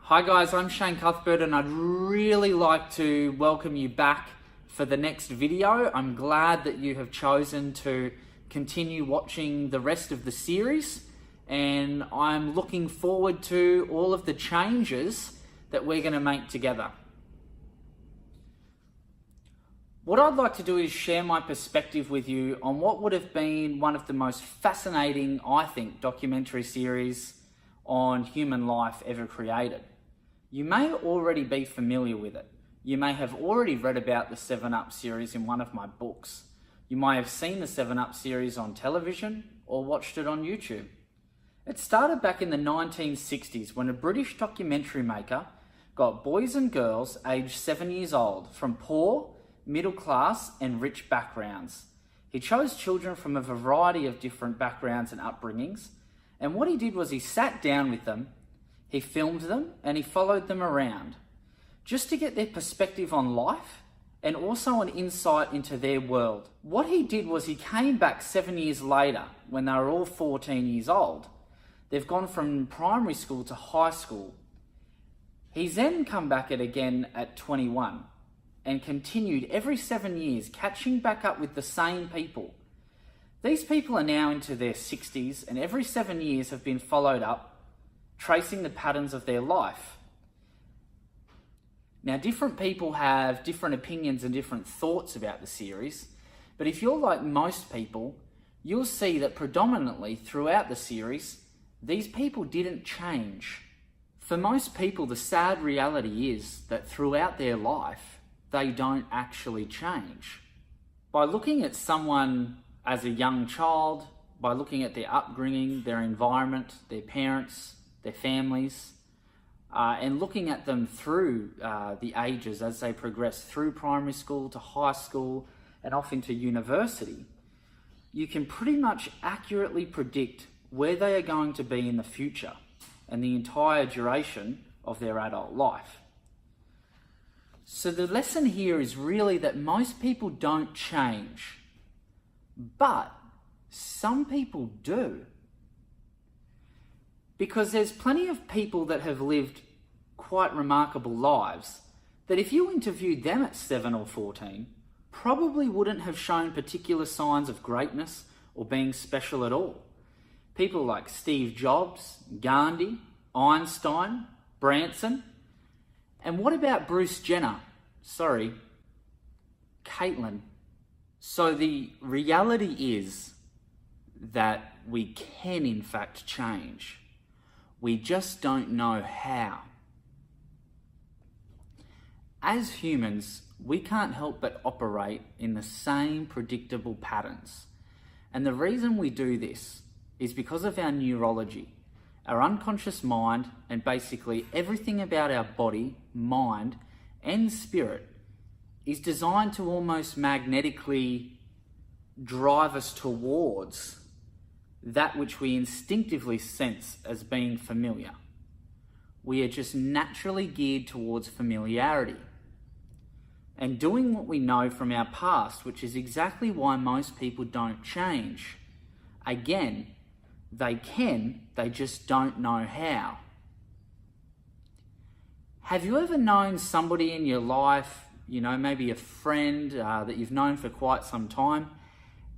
Hi guys, I'm Shane Cuthbert and I'd really like to welcome you back for the next video. I'm glad that you have chosen to continue watching the rest of the series, and I'm looking forward to all of the changes that we're going to make together. What I'd like to do is share my perspective with you on what would have been one of the most fascinating, I think, documentary series on human life ever created. You may already be familiar with it. You may have already read about the 7up series in one of my books. You may have seen the 7up series on television or watched it on YouTube. It started back in the 1960s when a British documentary maker got boys and girls aged 7 years old from poor, middle class and rich backgrounds. He chose children from a variety of different backgrounds and upbringings, and what he did was he sat down with them, he filmed them and he followed them around just to get their perspective on life and also an insight into their world. What he did was he came back 7 years later when they were all 14 years old. They've gone from primary school to high school. He's then come back again at 21 and continued every 7 years, catching back up with the same people. These people are now into their 60s and every 7 years have been followed up, tracing the patterns of their life. Now, different people have different opinions and different thoughts about the series, but if you're like most people, you'll see that predominantly throughout the series, these people didn't change. For most people, the sad reality is that throughout their life, they don't actually change. By looking at someone as a young child, by looking at their upbringing, their environment, their parents, their families, and looking at them through the ages as they progress through primary school to high school and off into university, you can pretty much accurately predict where they are going to be in the future and the entire duration of their adult life. So the lesson here is really that most people don't change, but some people do. Because there's plenty of people that have lived quite remarkable lives that if you interviewed them at 7 or 14, probably wouldn't have shown particular signs of greatness or being special at all. People like Steve Jobs, Gandhi, Einstein, Branson. And what about Bruce Jenner? Caitlyn. So the reality is that we can in fact change. We just don't know how. As humans, we can't help but operate in the same predictable patterns. And the reason we do this is because of our neurology. Our unconscious mind and basically everything about our body, mind, and spirit is designed to almost magnetically drive us towards that which we instinctively sense as being familiar. We are just naturally geared towards familiarity and doing what we know from our past, which is exactly why most people don't change. Again, they can, they just don't know how. Have you ever known somebody in your life, maybe a friend that you've known for quite some time,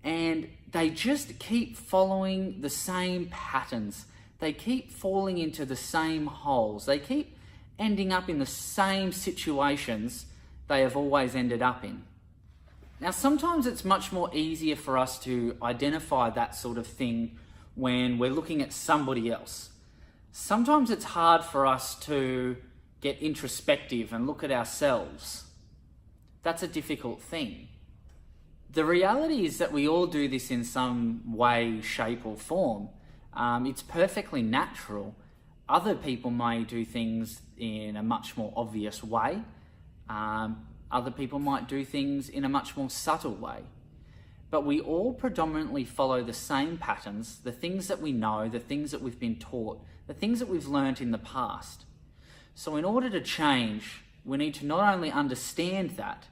and they just keep following the same patterns? They keep falling into the same holes. They keep ending up in the same situations they have always ended up in. Now, sometimes it's much more easier for us to identify that sort of thing when we're looking at somebody else. Sometimes it's hard for us to get introspective and look at ourselves. That's a difficult thing. The reality is that we all do this in some way, shape or form. It's perfectly natural. Other people may do things in a much more obvious way. Other people might do things in a much more subtle way. But we all predominantly follow the same patterns, the things that we know, the things that we've been taught, the things that we've learnt in the past. So in order to change, we need to not only understand that,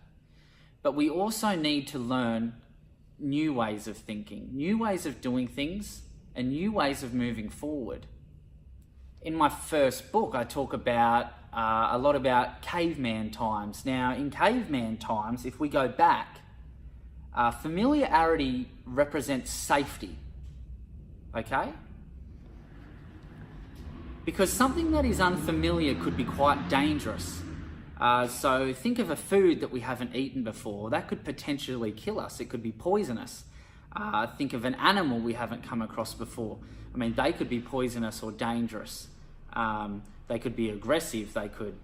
but we also need to learn new ways of thinking, new ways of doing things, and new ways of moving forward. In my first book, I talk about a lot about caveman times. Now, in caveman times, if we go back, familiarity represents safety, okay? Because something that is unfamiliar could be quite dangerous. So think of a food that we haven't eaten before. That could potentially kill us. It could be poisonous. Think of an animal we haven't come across before. I mean, they could be poisonous or dangerous. They could be aggressive. They could,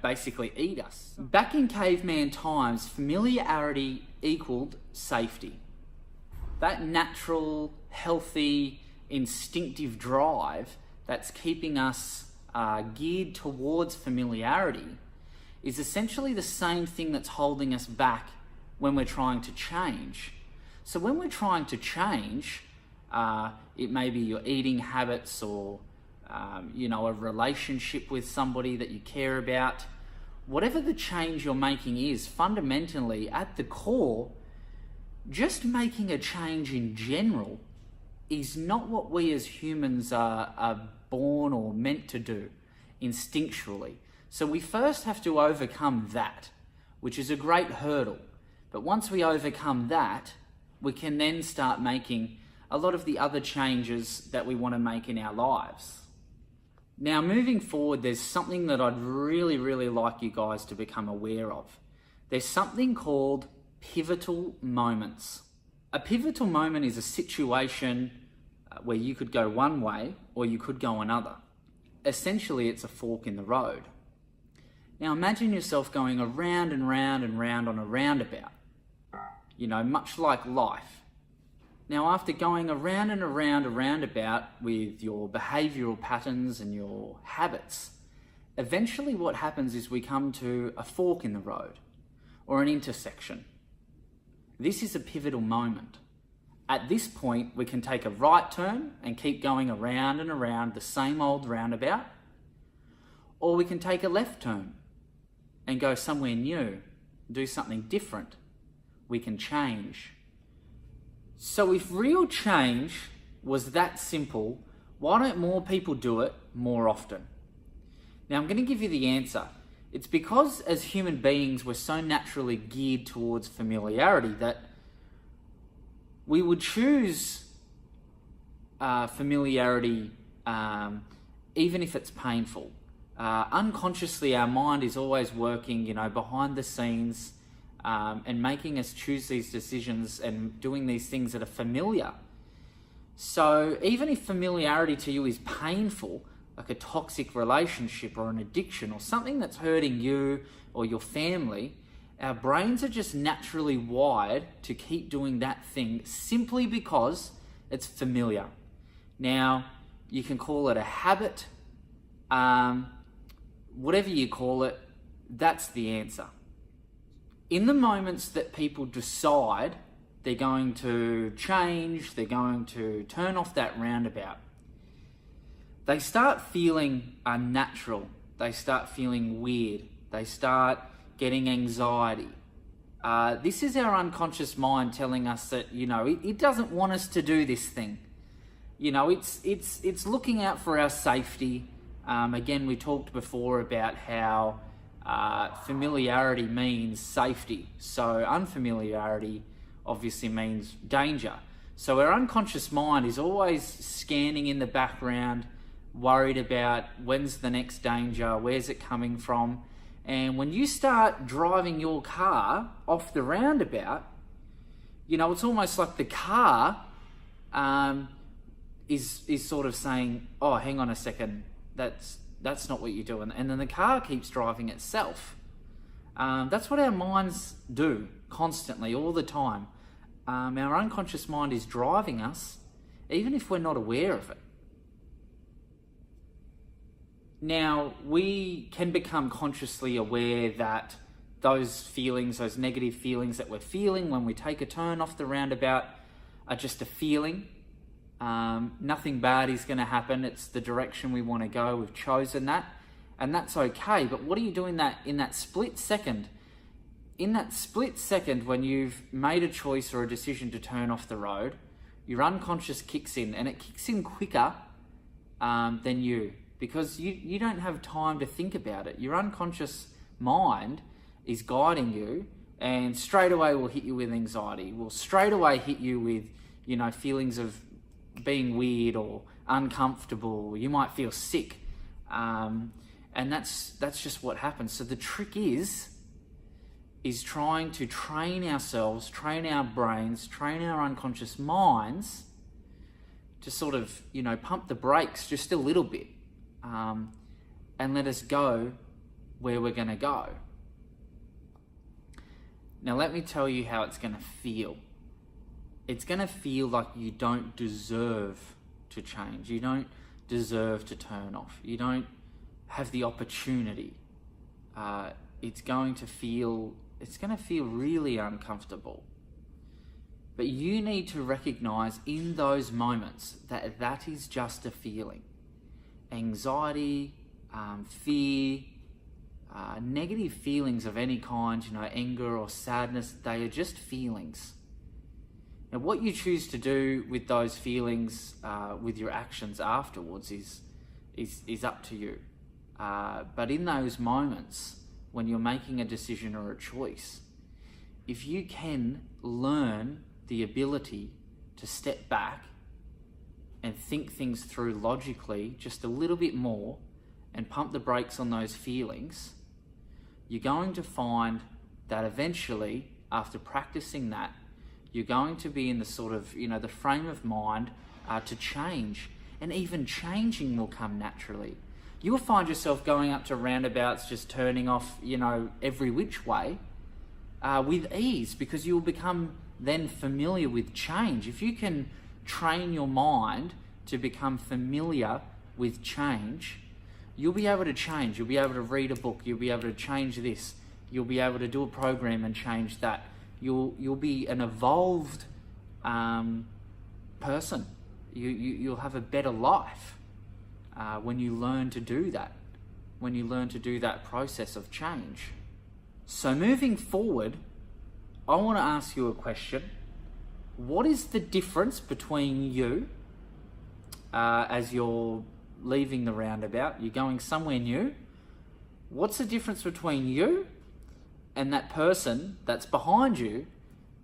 basically eat us. Back in caveman times, familiarity equaled safety. That natural, healthy, instinctive drive that's keeping us geared towards familiarity is essentially the same thing that's holding us back when we're trying to change. So when we're trying to change, it may be your eating habits or a relationship with somebody that you care about. Whatever the change you're making is, fundamentally, at the core, just making a change in general is not what we as humans are born or meant to do instinctually. So we first have to overcome that, which is a great hurdle. But once we overcome that, we can then start making a lot of the other changes that we want to make in our lives. Now, moving forward, there's something that I'd really, really like you guys to become aware of. There's something called pivotal moments. A pivotal moment is a situation where you could go one way or you could go another. Essentially, it's a fork in the road. Now, imagine yourself going around and round and round on a roundabout, much like life. Now, after going around and around a roundabout with your behavioural patterns and your habits, eventually what happens is we come to a fork in the road or an intersection. This is a pivotal moment. At this point, we can take a right turn and keep going around and around the same old roundabout, or we can take a left turn and go somewhere new, do something different. We can change. So if real change was that simple, why don't more people do it more often? Now, I'm going to give you the answer. It's because as human beings, we're so naturally geared towards familiarity that we would choose familiarity even if it's painful. Unconsciously, our mind is always working, behind the scenes and making us choose these decisions and doing these things that are familiar. So even if familiarity to you is painful, like a toxic relationship or an addiction or something that's hurting you or your family, our brains are just naturally wired to keep doing that thing simply because it's familiar. Now, you can call it a habit, whatever you call it, that's the answer. In the moments that people decide they're going to change, they're going to turn off that roundabout, they start feeling unnatural, they start feeling weird, they start getting anxiety. This is our unconscious mind telling us that, it doesn't want us to do this thing. It's looking out for our safety. Again, we talked before about how familiarity means safety. So unfamiliarity obviously means danger. So our unconscious mind is always scanning in the background, worried about when's the next danger, where's it coming from. And when you start driving your car off the roundabout, it's almost like the car is sort of saying, oh, hang on a second, that's not what you're doing. And then the car keeps driving itself. That's what our minds do constantly, all the time. Our unconscious mind is driving us, even if we're not aware of it. Now, we can become consciously aware that those feelings, those negative feelings that we're feeling when we take a turn off the roundabout are just a feeling. Nothing bad is going to happen. It's the direction we want to go. We've chosen that, and that's okay. But what are you doing in that split second? In that split second when you've made a choice or a decision to turn off the road, your unconscious kicks in, and it kicks in quicker than you. because you don't have time to think about it. Your unconscious mind is guiding you, and straight away will hit you with anxiety, will straight away hit you with, feelings of being weird or uncomfortable. You might feel sick. And that's just what happens. So the trick is trying to train ourselves, train our brains, train our unconscious minds to sort of, pump the brakes just a little bit, and let us go where we're going to go. Now, let me tell you how it's going to feel. It's going to feel like you don't deserve to change. You don't deserve to turn off. You don't have the opportunity. It's going to feel really uncomfortable. But you need to recognize in those moments that is just a feeling. Anxiety, fear, negative feelings of any kind, anger or sadness, they are just feelings. Now, what you choose to do with those feelings, with your actions afterwards, is up to you. But in those moments, when you're making a decision or a choice, if you can learn the ability to step back and think things through logically just a little bit more and pump the brakes on those feelings, you're going to find that eventually, after practicing that, you're going to be in the sort of, the frame of mind to change. And even changing will come naturally. You will find yourself going up to roundabouts, just turning off, every which way with ease, because you'll become then familiar with change. If you can train your mind to become familiar with change, you'll be able to change. You'll be able to read a book. You'll be able to change this. You'll be able to do a program and change that. You'll be an evolved person. You'll have a better life when you learn to do that. When you learn to do that process of change. So moving forward, I want to ask you a question. What is the difference between you as you're leaving the roundabout, you're going somewhere new? What's the difference between you and that person that's behind you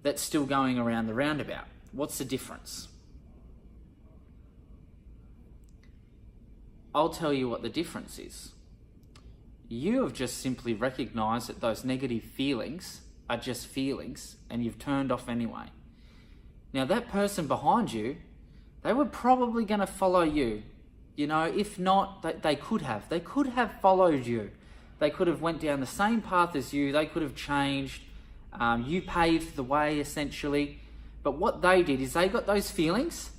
that's still going around the roundabout? What's the difference? I'll tell you what the difference is. You have just simply recognized that those negative feelings are just feelings, and you've turned off anyway. Now, that person behind you, they were probably going to follow you. If not, they could have. They could have followed you. They could have went down the same path as you. They could have changed. You paved the way, essentially. But what they did is they got those feelings.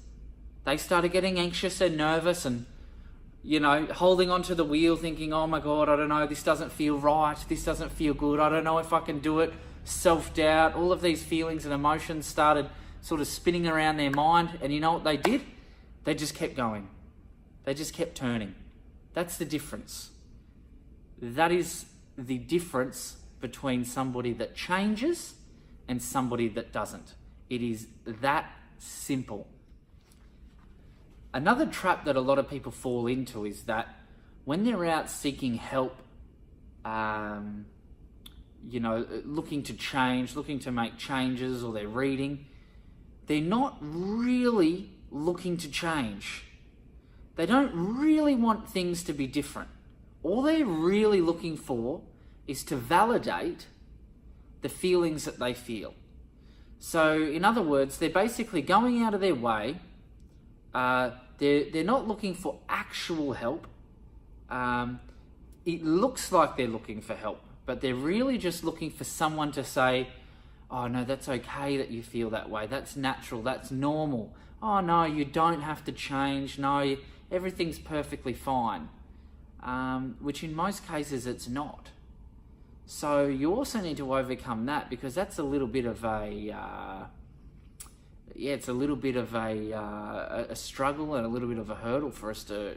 They started getting anxious and nervous and, holding onto the wheel thinking, oh my God, I don't know, this doesn't feel right. This doesn't feel good. I don't know if I can do it. Self-doubt, all of these feelings and emotions started sort of spinning around their mind. And you know what they did? They just kept going. They just kept turning. That's the difference. That is the difference between somebody that changes and somebody that doesn't. It is that simple. Another trap that a lot of people fall into is that when they're out seeking help, looking to change, looking to make changes, or they're reading, they're not really looking to change. They don't really want things to be different. All they're really looking for is to validate the feelings that they feel. So, in other words, they're basically going out of their way. They're not looking for actual help. It looks like they're looking for help, but they're really just looking for someone to say, oh no, that's okay that you feel that way. That's natural. That's normal. Oh no, you don't have to change. No, everything's perfectly fine. Which in most cases it's not. So you also need to overcome that, because that's a little bit of a struggle and a little bit of a hurdle for us to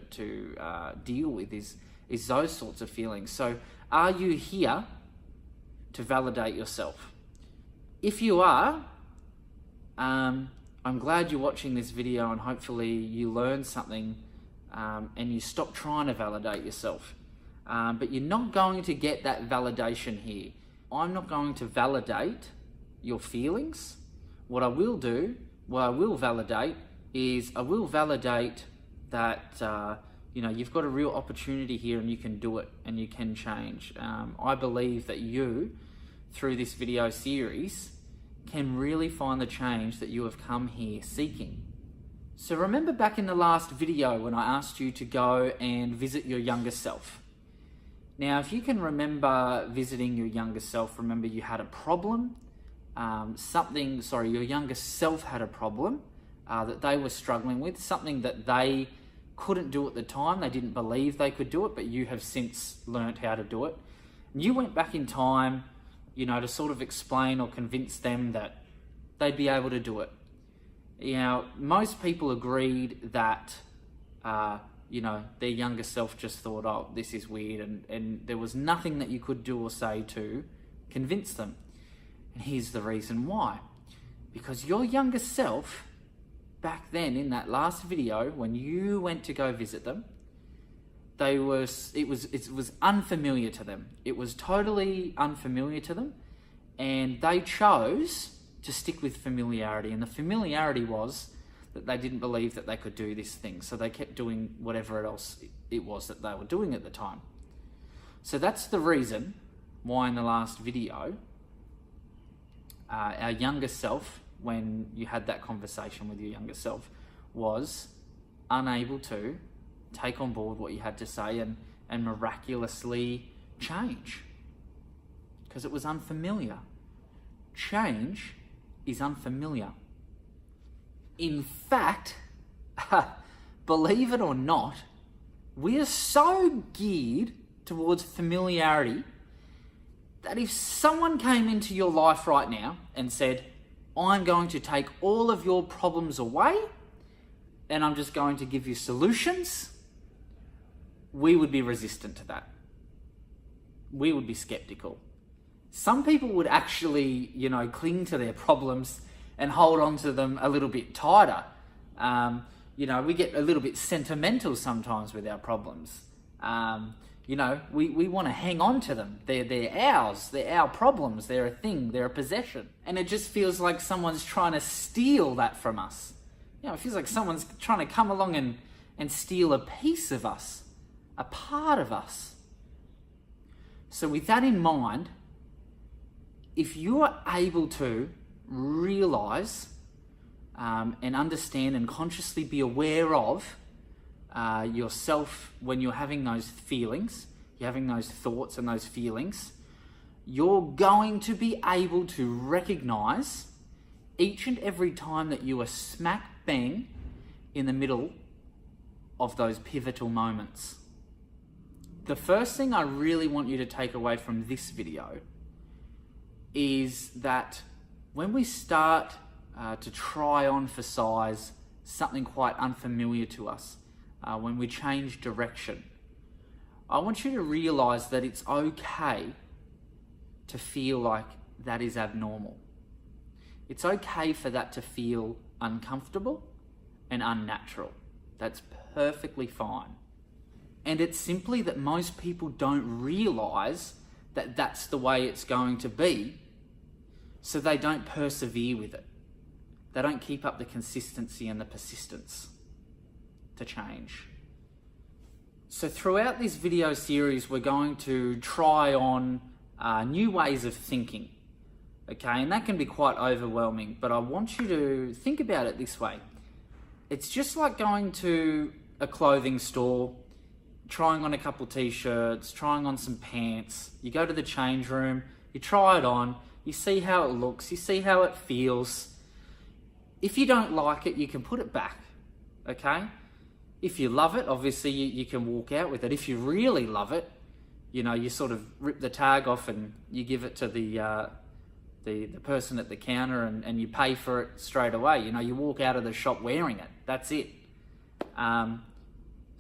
deal with is those sorts of feelings. So are you here to validate yourself? If you are, I'm glad you're watching this video, and hopefully you learned something and you stop trying to validate yourself. But you're not going to get that validation here. I'm not going to validate your feelings. What I will validate is I will validate that you've got a real opportunity here and you can do it and you can change. I believe that you, through this video series, can really find the change that you have come here seeking. So remember back in the last video when I asked you to go and visit your younger self. Now, if you can remember visiting your younger self, remember you had a problem, your younger self had a problem that they were struggling with, something that they couldn't do at the time. They didn't believe they could do it, but you have since learnt how to do it. And you went back in time, to sort of explain or convince them that they'd be able to do it. Most people agreed that, their younger self just thought, oh, this is weird, and there was nothing that you could do or say to convince them. And here's the reason why. Because your younger self, back then in that last video, when you went to go visit them, it was unfamiliar to them. It was totally unfamiliar to them, and they chose to stick with familiarity. And the familiarity was that they didn't believe that they could do this thing, so they kept doing whatever else it was that they were doing at the time. So that's the reason why in the last video, our younger self, when you had that conversation with your younger self, was unable to take on board what you had to say and miraculously change, because it was unfamiliar. Change is unfamiliar. In fact, believe it or not, we are so geared towards familiarity that if someone came into your life right now and said, I'm going to take all of your problems away and I'm just going to give you solutions, we would be resistant to that. We would be skeptical. Some people would actually, cling to their problems and hold on to them a little bit tighter. We get a little bit sentimental sometimes with our problems. We want to hang on to them. They're ours. They're our problems. They're a thing. They're a possession. And it just feels like someone's trying to steal that from us. It feels like someone's trying to come along and steal a piece of us, a part of us. So with that in mind, if you are able to realize and understand and consciously be aware of yourself when you're having those feelings, you're having those thoughts and those feelings, you're going to be able to recognize each and every time that you are smack bang in the middle of those pivotal moments. The first thing I really want you to take away from this video is that when we start to try on for size something quite unfamiliar to us, when we change direction, I want you to realize that it's okay to feel like that is abnormal. It's okay for that to feel uncomfortable and unnatural. That's perfectly fine. And it's simply that most people don't realize that that's the way it's going to be, so they don't persevere with it. They don't keep up the consistency and the persistence to change. So throughout this video series, we're going to try on new ways of thinking, okay? And that can be quite overwhelming, but I want you to think about it this way. It's just like going to a clothing store, trying on a couple t-shirts, trying on some pants. You go to the change room, you try it on, you see how it looks, you see how it feels. If you don't like it, you can put it back, okay? If you love it, obviously you can walk out with it. If you really love it, you sort of rip the tag off and you give it to the person at the counter and you pay for it straight away. You walk out of the shop wearing it. That's it.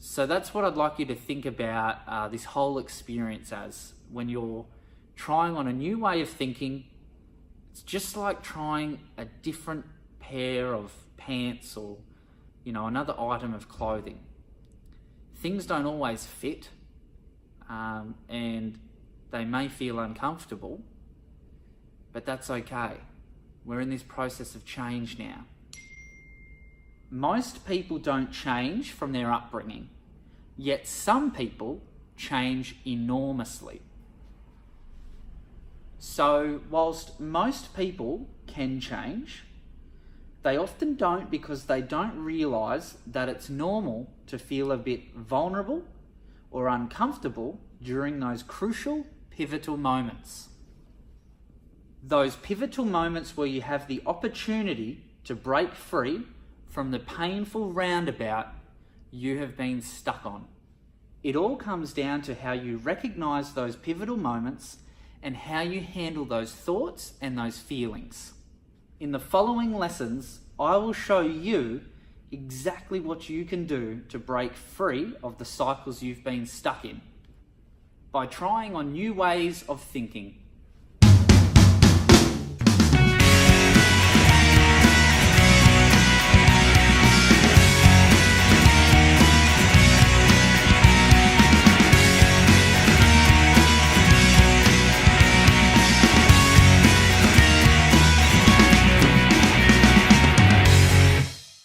So that's what I'd like you to think about this whole experience as. When you're trying on a new way of thinking, it's just like trying a different pair of pants or, another item of clothing. things don't always fit, and they may feel uncomfortable, but that's okay. We're in this process of change now. Most people don't change from their upbringing, yet some people change enormously. So whilst most people can change, they often don't because they don't realise that it's normal to feel a bit vulnerable or uncomfortable during those crucial, pivotal moments. Those pivotal moments where you have the opportunity to break free from the painful roundabout you have been stuck on. It all comes down to how you recognise those pivotal moments and how you handle those thoughts and those feelings. In the following lessons, I will show you exactly what you can do to break free of the cycles you've been stuck in by trying on new ways of thinking.